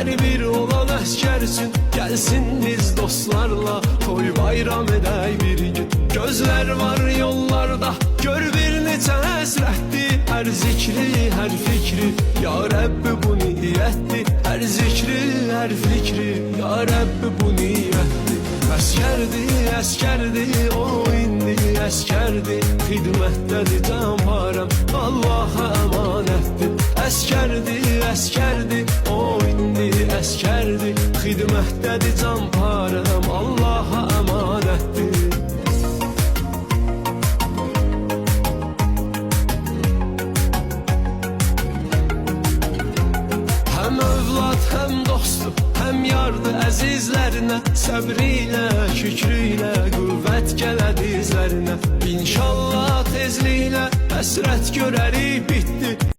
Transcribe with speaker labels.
Speaker 1: Her bir olan əskersin, gelsin biz dostlarla toy bayram edək bir gün. Gözler var yollarda, gör bir neçə həsrətdir. Her zikri, her fikri, ya Rabbi bu niyettir. Her zikri, her fikri, ya Rabbi bu niyettir. Əskerdi, əskerdi, o indi əskerdi. Xidmətdədir canparəm, Allah'a əmanətdir. Əskerdi, əskerdi, o indi əskerdi. Xidmətdədir canparəm, Allah'a əmanətdir. Hem övlad, hem dostum, hem yardı əzizlərinə. Səbriyle, şükrüyle, qüvvət gələ dizlərinə. İnşallah tezliklə həsrət görərik bitdi.